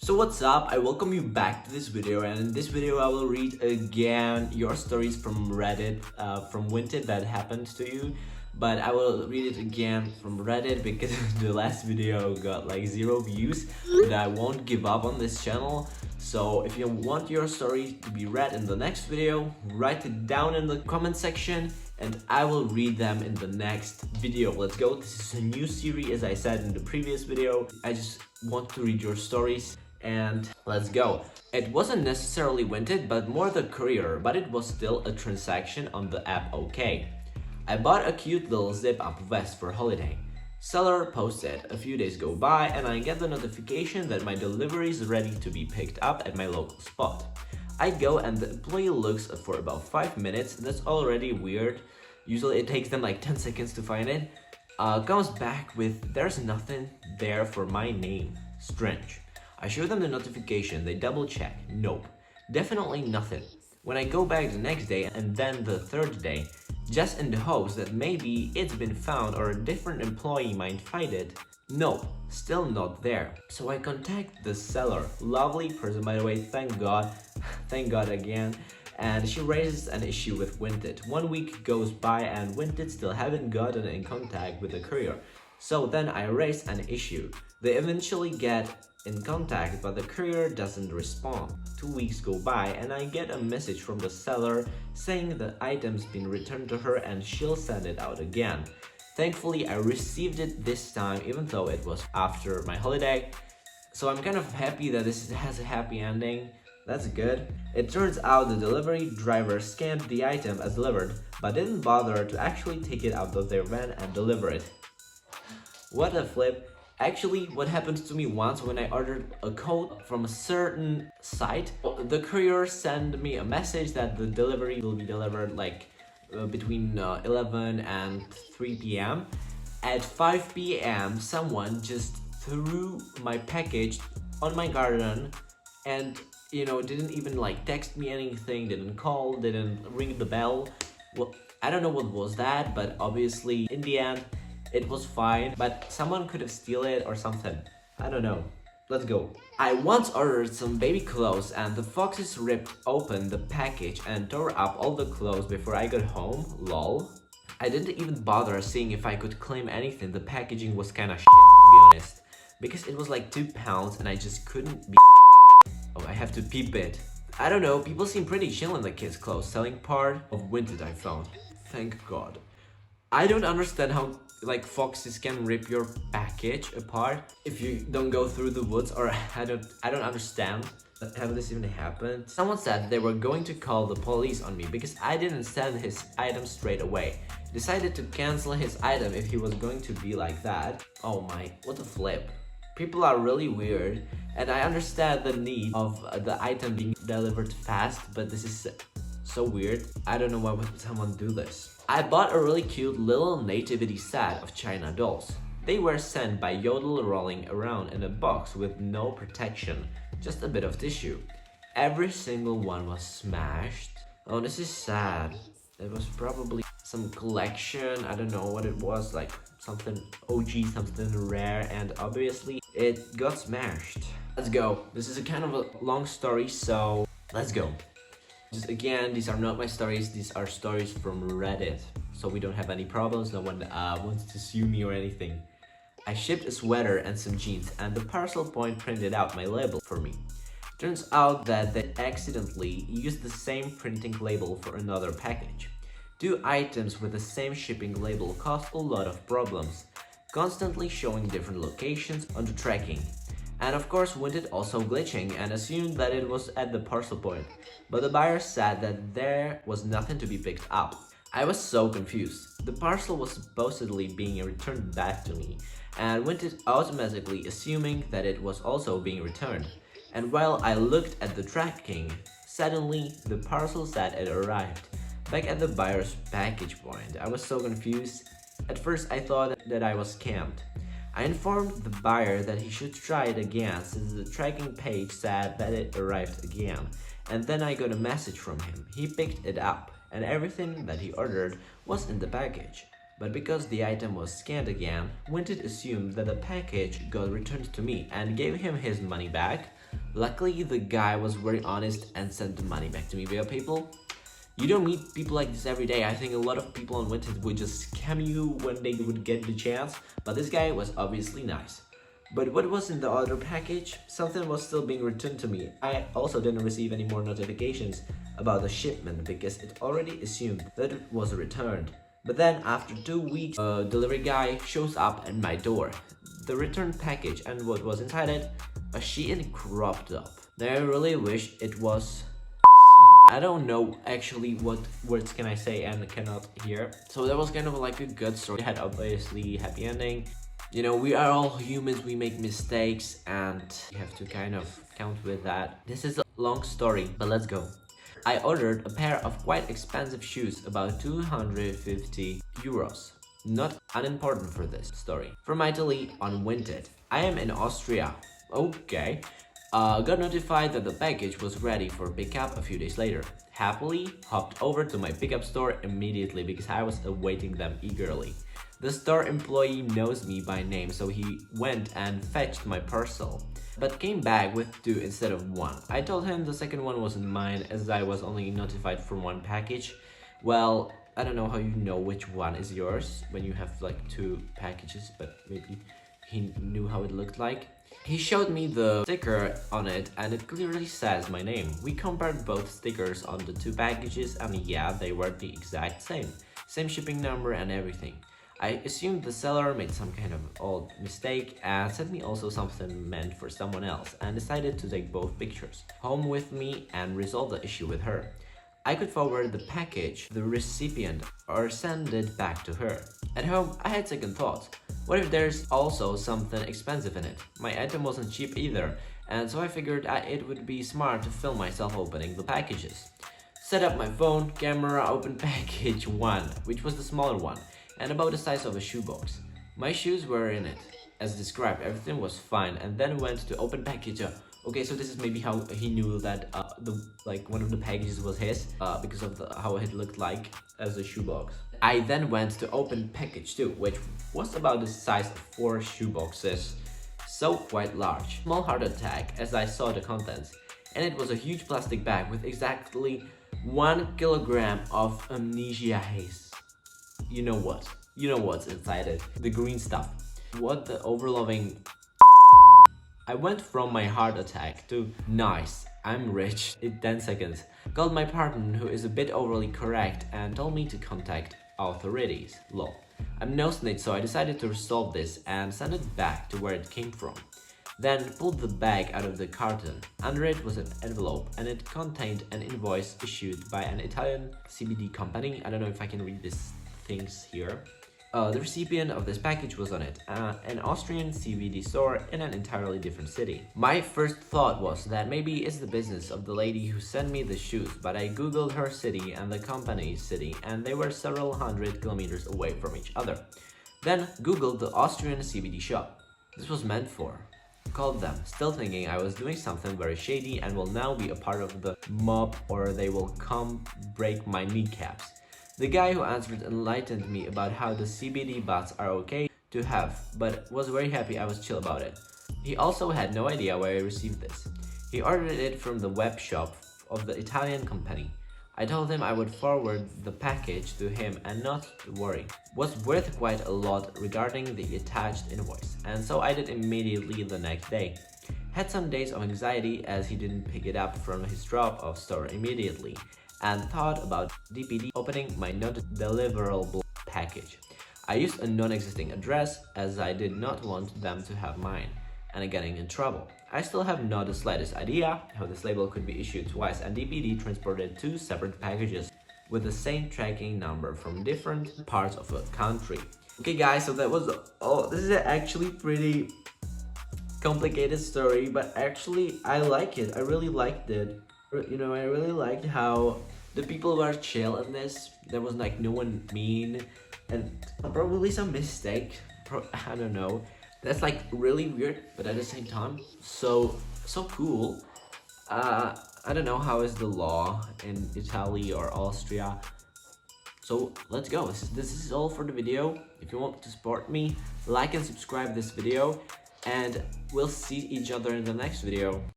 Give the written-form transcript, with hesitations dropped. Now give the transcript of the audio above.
So what's up? I welcome you back to this video, and in this video I will read again your stories from Reddit, from VINTED that happened to you. But I will read it again from Reddit because the last video got like 0 views, and I won't give up on this channel. So if you want your story to be read in the next video, write it down in the comment section and I will read them in the next video. Let's go. This is a new series, as I said in the previous video. I just want to read your stories and let's go. It wasn't necessarily VINTED, but more the courier, but it was still a transaction on the app. Okay. I bought a cute little zip-up vest for holiday. Seller posted. A few days go by and I get the notification that my delivery is ready to be picked up at my local spot. I go and the employee looks for about 5 minutes. That's already weird. Usually it takes them like 10 seconds to find it. Comes back with, "There's nothing there for my name. Strange." I show them the notification. They double check. Nope. Definitely nothing. When I go back the next day and then the third day, just in the hopes that maybe it's been found or a different employee might find it, nope, still not there. So I contact the seller, lovely person by the way, thank God again, and she raises an issue with VINTED. 1 week goes by and VINTED still haven't gotten in contact with the courier. So then I raise an issue. They eventually get in contact, but the courier doesn't respond. 2 weeks go by and I get a message from the seller saying the item's been returned to her and she'll send it out again. Thankfully, I received it this time, even though it was after my holiday. So I'm kind of happy that this has a happy ending. That's good. It turns out the delivery driver scanned the item as delivered, but didn't bother to actually take it out of their van and deliver it. What a flip. Actually, what happened to me once when I ordered a coat from a certain site, the courier sent me a message that the delivery will be delivered like between 11 and 3 p.m. At 5 p.m. someone just threw my package on my garden and didn't even like text me anything, didn't call, didn't ring the bell. Well, I don't know what was that, but obviously in the end it was fine, but someone could have stolen it or something. I don't know. Let's go. I once ordered some baby clothes and the foxes ripped open the package and tore up all the clothes before I got home. Lol. I didn't even bother seeing if I could claim anything. The packaging was kinda shit, to be honest. Because it was like £2 and I just couldn't be. Oh, I have to peep it. I don't know, people seem pretty chill in the kids' clothes selling part of VINTED I found. Thank God. I don't understand how like foxes can rip your package apart if you don't go through the woods, or I don't understand how this even happened. Someone said they were going to call the police on me because I didn't send his item straight away. Decided to cancel his item if he was going to be like that. Oh my, what a flip. People are really weird, and I understand the need of the item being delivered fast, but this is so weird. I don't know why would someone do this. I bought a really cute little nativity set of China dolls. They were sent by Yodel rolling around in a box with no protection, just a bit of tissue. Every single one was smashed. Oh, this is sad. It was probably some collection, I don't know what it was, like something OG, something rare, and obviously it got smashed. Let's go. This is a kind of a long story, so let's go. Just again, these are not my stories, these are stories from Reddit, so we don't have any problems, no one wants to sue me or anything. I shipped a sweater and some jeans, and the parcel point printed out my label for me. Turns out that they accidentally used the same printing label for another package. 2 items with the same shipping label caused a lot of problems, constantly showing different locations on the tracking. And of course VINTED also glitching and assumed that it was at the parcel point, but the buyer said that there was nothing to be picked up. I was so confused. The parcel was supposedly being returned back to me, and VINTED automatically assuming that it was also being returned. And while I looked at the tracking, suddenly the parcel said it arrived back at the buyer's package point. I was so confused. At first I thought that I was scammed. I informed the buyer that he should try it again since the tracking page said that it arrived again, and then I got a message from him. He picked it up and everything that he ordered was in the package. But because the item was scanned again, VINTED assumed that the package got returned to me and gave him his money back. Luckily, the guy was very honest and sent the money back to me via PayPal. You don't meet people like this every day. I think a lot of people on Vinted would just scam you when they would get the chance, but this guy was obviously nice. But what was in the other package? Something was still being returned to me. I also didn't receive any more notifications about the shipment because it already assumed that it was returned. But then after 2 weeks, a delivery guy shows up at my door. The returned package and what was inside it? A Shein crop top. Now I really wish it was... I don't know actually what words can I say and cannot hear. So that was kind of like a good story. It had obviously happy ending. You know, we are all humans, we make mistakes and you have to kind of count with that. This is a long story, but let's go. I ordered a pair of quite expensive shoes, about 250 euros. Not unimportant for this story. From Italy on Vinted. I am in Austria. Okay. Got notified that the package was ready for pickup a few days later. Happily hopped over to my pickup store immediately because I was awaiting them eagerly. The store employee knows me by name, so he went and fetched my parcel, but came back with 2 instead of 1. I told him the second one wasn't mine as I was only notified for 1 package. Well, I don't know how you know which one is yours when you have like 2 packages, but maybe he knew how it looked like. He showed me the sticker on it and it clearly says my name. We compared both stickers on the 2 packages and yeah, they were the exact same. Same shipping number and everything. I assumed the seller made some kind of old mistake and sent me also something meant for someone else and decided to take both pictures home with me and resolve the issue with her. I could forward the package to the recipient or send it back to her. At home, I had second thoughts. What if there's also something expensive in it? My item wasn't cheap either, and so I figured it would be smart to film myself opening the packages. Set up my phone, camera, open package 1, which was the smaller one, and about the size of a shoebox. My shoes were in it. As described, everything was fine, and then went to open package. Okay, so this is maybe how he knew that one of the packages was his, because of how it looked like as a shoebox. I then went to open package 2, which was about the size of 4 shoeboxes, so quite large. Small heart attack as I saw the contents, and it was a huge plastic bag with exactly 1 kilogram of amnesia haze. You know what? You know what's inside it. The green stuff. What the overloving... I went from my heart attack to nice, I'm rich in 10 seconds. Called my partner who is a bit overly correct and told me to contact authorities. Lol. I'm no snitch, so I decided to resolve this and send it back to where it came from. Then pulled the bag out of the carton. Under it was an envelope and it contained an invoice issued by an Italian CBD company. I don't know if I can read these things here. The recipient of this package was on it, an Austrian CBD store in an entirely different city. My first thought was that maybe it's the business of the lady who sent me the shoes, but I googled her city and the company's city and they were several hundred kilometers away from each other. Then googled the Austrian CBD shop. This was meant for. Called them, still thinking I was doing something very shady and will now be a part of the mob or they will come break my kneecaps. The guy who answered enlightened me about how the CBD buds are okay to have, but was very happy I was chill about it. He also had no idea where I received this. He ordered it from the web shop of the Italian company. I told him I would forward the package to him and not to worry. Was worth quite a lot regarding the attached invoice, and so I did immediately the next day. Had some days of anxiety as he didn't pick it up from his drop-off store immediately, and thought about DPD opening my not deliverable package. I used a non-existing address as I did not want them to have mine and getting in trouble. I still have not the slightest idea how this label could be issued twice and DPD transported 2 separate packages with the same tracking number from different parts of a country. Okay guys, so that was all. This is actually pretty complicated story, but actually I like it. I really liked it. You know, I really liked how the people were chill in this. There was like no one mean and probably some mistake. I don't know. That's like really weird, but at the same time, so cool. I don't know how is the law in Italy or Austria. So let's go. This is all for the video. If you want to support me, like and subscribe this video, and we'll see each other in the next video.